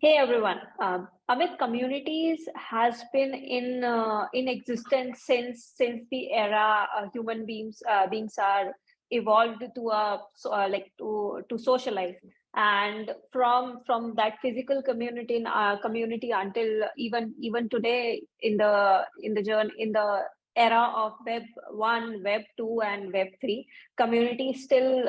Hey everyone. Amit, communities has been in existence since the era human beings are evolved to to socialize, and from that physical community until even today in the journey in the era of Web 1, Web 2, and Web 3, community still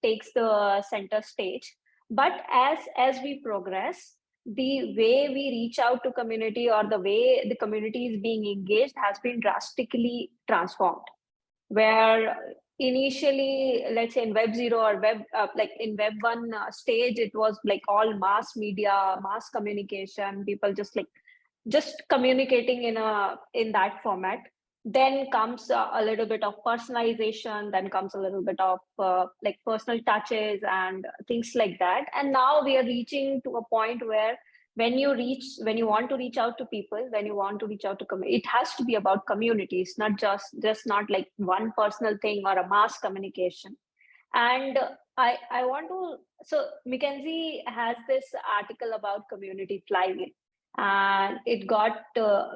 takes the center stage. But as we progress, the way we reach out to community or the way the community is being engaged has been drastically transformed. Where initially, let's say in Web 0 or in Web 1 stage, it was like all mass media, mass communication, people just communicating in that format. Then comes a little bit of personalization, then comes a little bit of personal touches and things like that. And now we are reaching to a point where when you want to reach out to people, when you want to reach out to it has to be about communities, not just not like one personal thing or a mass communication. And I want to, so McKinsey has this article about community flywheel, and it got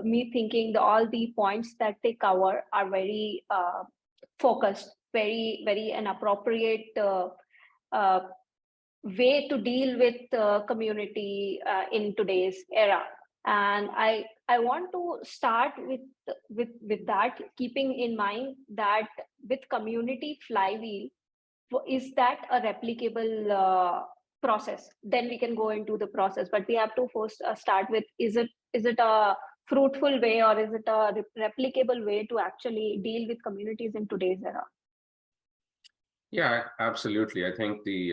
me thinking all the points that they cover are very focused, very an appropriate uh, way to deal with community in today's era. And I want to start with that, keeping in mind that with community flywheel, is that a replicable process? Then we can go into the process, but we have to first start with, is it a fruitful way, or is it a replicable way to actually deal with communities in today's era? Yeah, absolutely. I think the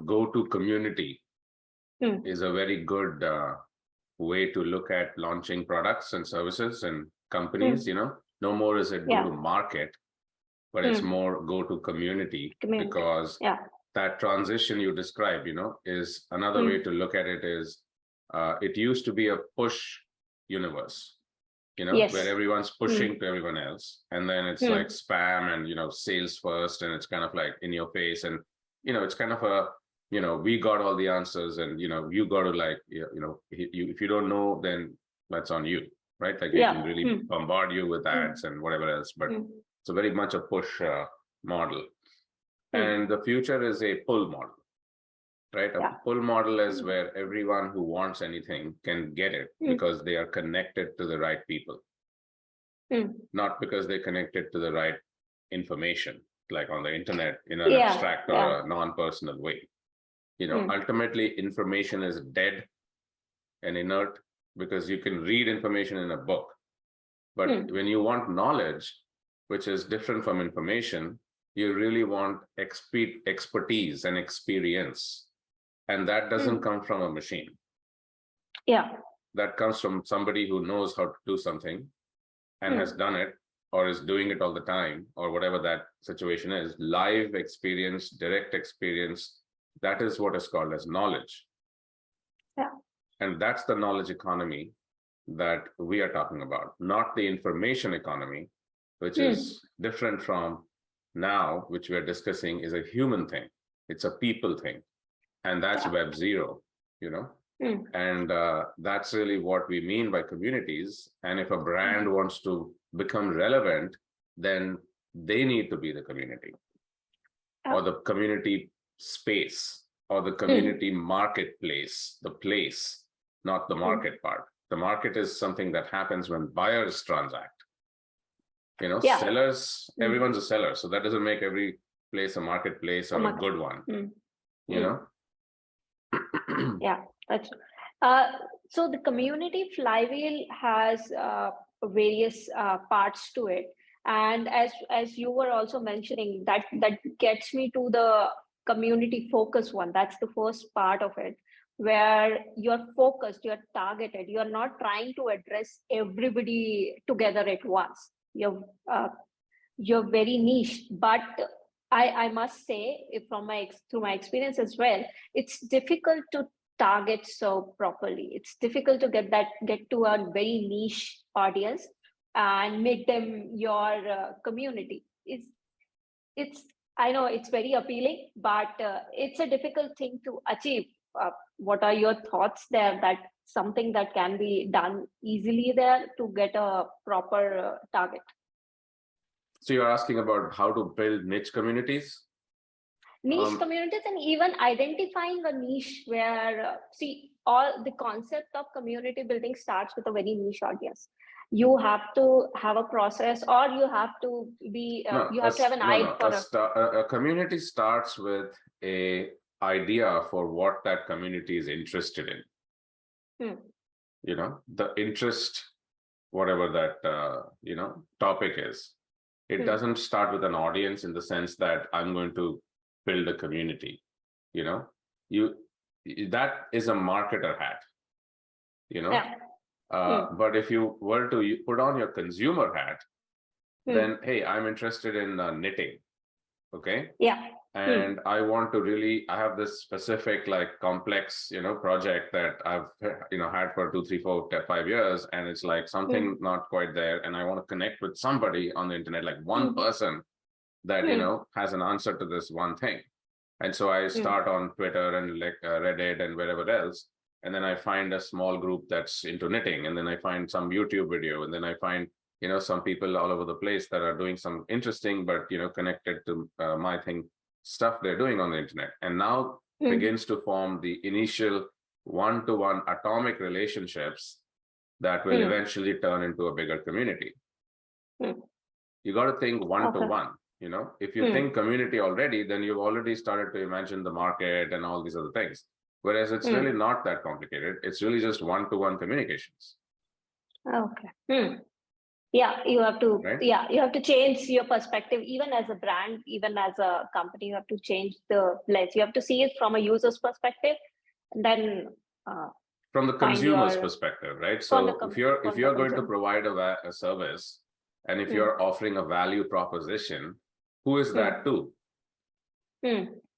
go-to community is a very good way to look at launching products and services and companies. No more is it go to market, but it's more go to community, because that transition you described, is another way to look at it. Is it used to be a push universe, where everyone's pushing to everyone else, and then it's like spam and sales first, and it's kind of like in your face, and it's kind of a we got all the answers, and you got to if you don't know, then that's on you, right? Like you can really bombard you with ads and whatever else, but it's a very much a push model. And the future is a pull model, right? A pull model is where everyone who wants anything can get it because they are connected to the right people, not because they're connected to the right information, like on the internet in an abstract or a non-personal way. Ultimately, information is dead and inert because you can read information in a book. But when you want knowledge, which is different from information, you really want expertise and experience. And that doesn't come from a machine. That comes from somebody who knows how to do something and has done it, or is doing it all the time, or whatever that situation is. Live experience, direct experience, that is what is called as knowledge. And that's the knowledge economy that we are talking about, not the information economy, which is different from now, which we're discussing, is a human thing. It's a people thing. And that's Web 0, and that's really what we mean by communities. And if a brand wants to become relevant, then they need to be the community, or the community space, or the community marketplace, the place, not the market part. The market is something that happens when buyers transact. Sellers, everyone's a seller. So that doesn't make every place a marketplace or a good one, That's so the community flywheel has various parts to it, and as you were also mentioning, that gets me to the community focus one. That's the first part of it, where you're focused, you're targeted, you're not trying to address everybody together at once. You're very niche, but I must say, through my experience as well, it's difficult to target so properly. It's difficult to get to a very niche audience and make them your community. I know it's very appealing, but it's a difficult thing to achieve. what are your thoughts there, that something that can be done easily there to get a proper target? So you're asking about how to build niche communities? Niche communities, and even identifying a niche where, see, all the concept of community building starts with a very niche audience. You have to have a process, or you have to be, you have to have an eye for a community starts with a idea for what that community is interested in. You know, the interest, whatever that, topic is. It doesn't start with an audience in the sense that I'm going to build a community. That is a marketer hat. But if you were to put on your consumer hat, then hey, I'm interested in knitting. Okay. Yeah. And I want to really, I have this specific complex, project that I've, had for 2, 3, 4, 5 years. And it's like something not quite there. And I want to connect with somebody on the internet, like one person that, has an answer to this one thing. And so I start on Twitter and Reddit and wherever else. And then I find a small group that's into knitting. And then I find some YouTube video. And then I find, some people all over the place that are doing some interesting, but, connected to my thing, stuff they're doing on the internet. And now begins to form the initial one-to-one atomic relationships that will eventually turn into a bigger community. You got to think one-to-one. If you think community already, then you've already started to imagine the market and all these other things. Whereas it's really not that complicated. It's really just one-to-one communications. Okay. Yeah, you have to. Right? Yeah, you have to change your perspective, even as a brand, even as a company. You have to change the lens. You have to see it from a user's perspective, and then from the consumer's perspective, right? So if you're going to provide a service, and if you're offering a value proposition, who is that to?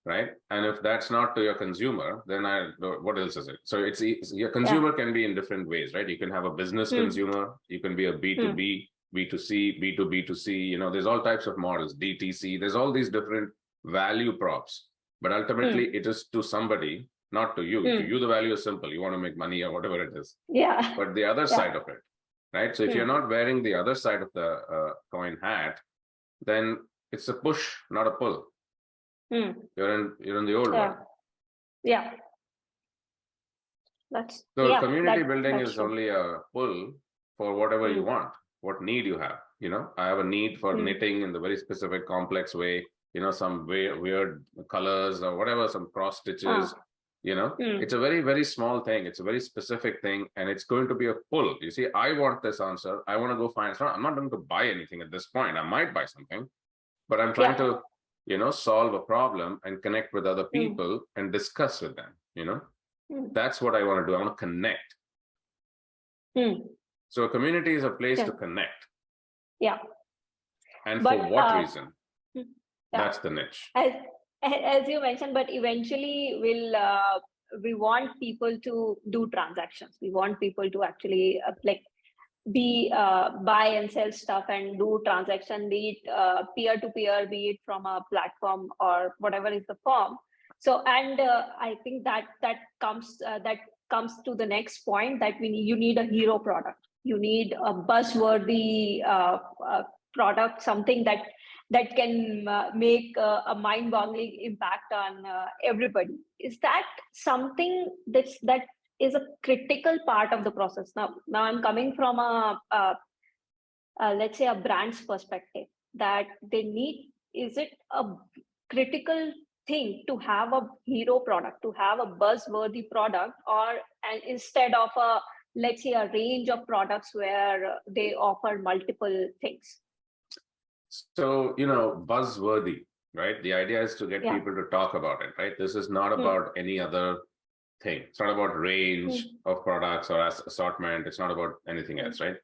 Right? And if that's not to your consumer, then what else is it? So your consumer can be in different ways, right? You can have a business consumer, you can be a B2B, B2C, B2B2C, there's all types of models, DTC, there's all these different value props. But ultimately it is to somebody, not to you. To you, the value is simple. You want to make money or whatever it is. Yeah. But the other side of it, right? So if you're not wearing the other side of the coin hat, then it's a push, not a pull. You're in the old world. Yeah. Community building is only a pull for whatever you want, what need you have. I have a need for knitting in the very specific, complex way. Some weird colors or whatever, some cross stitches. It's a very, very small thing. It's a very specific thing, and it's going to be a pull. You see, I want this answer. I want to go find. I'm not going to buy anything at this point. I might buy something, but I'm trying to solve a problem and connect with other people and discuss with them. That's what I want to do. I want to connect. So a community is a place to connect. Yeah. And for what reason? That's the niche. As you mentioned, but eventually we want people to do transactions. We want people to actually buy and sell stuff and do transaction, be it peer-to-peer, be it from a platform or whatever is the form. So, and I think that comes to the next point, that you need a hero product. You need a buzzworthy product, something that can make a mind-boggling impact on everybody. Is that something that is a critical part of the process? Now I'm coming from let's say a brand's perspective, that is it a critical thing to have a hero product, to have a buzzworthy product, and instead of let's say a range of products where they offer multiple things? So, buzzworthy, right? The idea is to get people to talk about it, right? This is not about any other thing. It's not about range of products or assortment. It's not about anything else, right?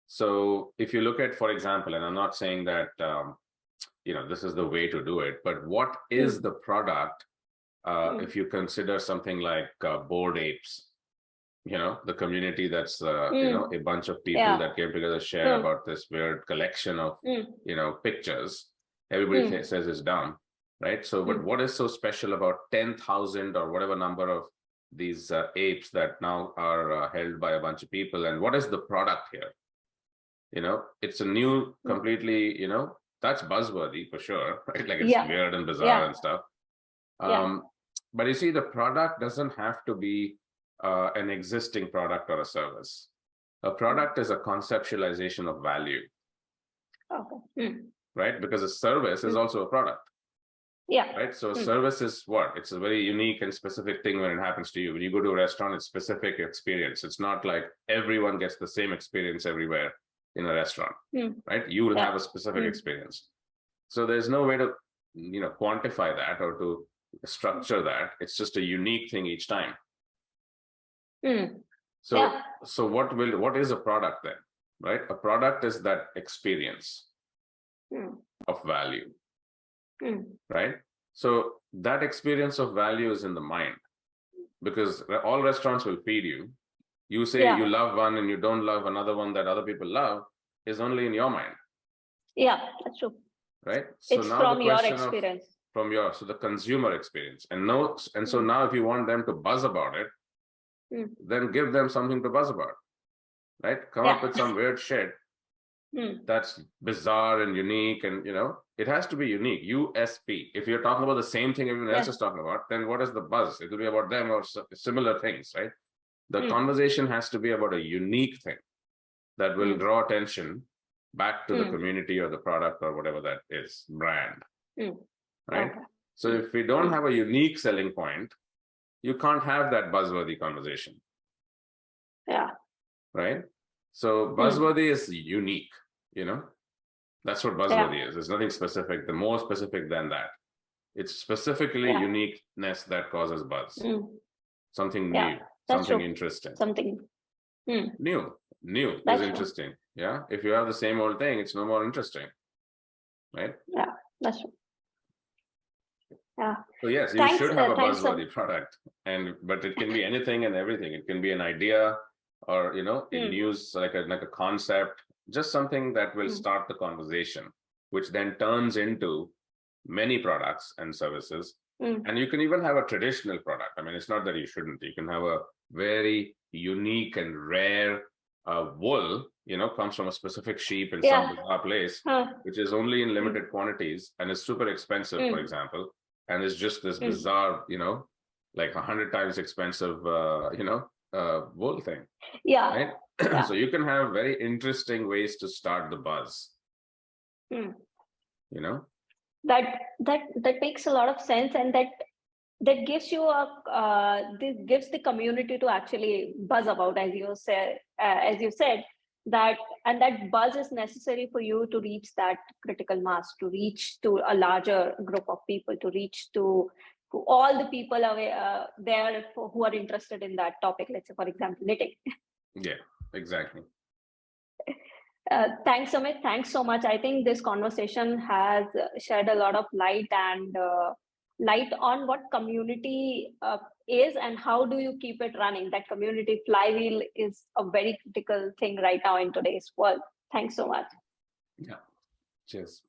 So if you look at, for example, and I'm not saying that, this is the way to do it, but what is the product if you consider something like Bored Apes, the community that's, a bunch of people that came together, share about this weird collection of, pictures. Everybody says it's dumb, right? So, but what is so special about 10,000 or whatever number of these apes that now are held by a bunch of people. And what is the product here? It's a new, completely, that's buzzworthy for sure, right? Like it's weird and bizarre and stuff. But you see, the product doesn't have to be an existing product or a service. A product is a conceptualization of value. Okay. Right? Because a service is also a product. Yeah. Right. So service is what? It's a very unique and specific thing when it happens to you. When you go to a restaurant, it's specific experience. It's not like everyone gets the same experience everywhere in a restaurant. Right? You will have a specific experience. So there's no way to, quantify that or to structure that. It's just a unique thing each time. So what is a product then? Right? A product is that experience of value. Right? So that experience of value is in the mind, because all restaurants will feed you. You say you love one and you don't love another one that other people love is only in your mind. Yeah, that's true. Right? So it's now from the your question experience. So the consumer experience. And so now if you want them to buzz about it, then give them something to buzz about. Right? Come up with some weird shit that's bizarre and unique, and it has to be unique. USP. If you're talking about the same thing everyone else is talking about, then what is the buzz? It will be about them or similar things, right? The conversation has to be about a unique thing that will draw attention back to the community or the product or whatever that is, brand. Right? So if we don't have a unique selling point, you can't have that buzzworthy conversation. Right? So buzzworthy is unique, that's what buzzworthy is. There's nothing specific, the more specific than that. It's specifically uniqueness that causes buzz. Something new, something interesting. Something new that's is interesting. True. Yeah. If you have the same old thing, it's no more interesting. Right? Yeah, that's true. Yeah. So yes, you should have a buzzworthy product, but it can be anything and everything. It can be an idea, or in news, like a concept, just something that will start the conversation, which then turns into many products and services. And you can even have a traditional product. I mean, it's not that you shouldn't. You can have a very unique and rare wool, comes from a specific sheep in some bizarre place, which is only in limited quantities and is super expensive, for example. And it's just this bizarre, like 100 times expensive, wool thing. Yeah. Right? So you can have very interesting ways to start the buzz. That makes a lot of sense, and that gives you this gives the community to actually buzz about, as you said, that buzz is necessary for you to reach that critical mass, to reach to a larger group of people, to reach to all the people there who are interested in that topic. Let's say, for example, knitting. Yeah, exactly. Thanks, Amit. Thanks so much. I think this conversation has shed a lot of light on what community is and how do you keep it running. That community flywheel is a very critical thing right now in today's world. Thanks so much. Yeah. Cheers.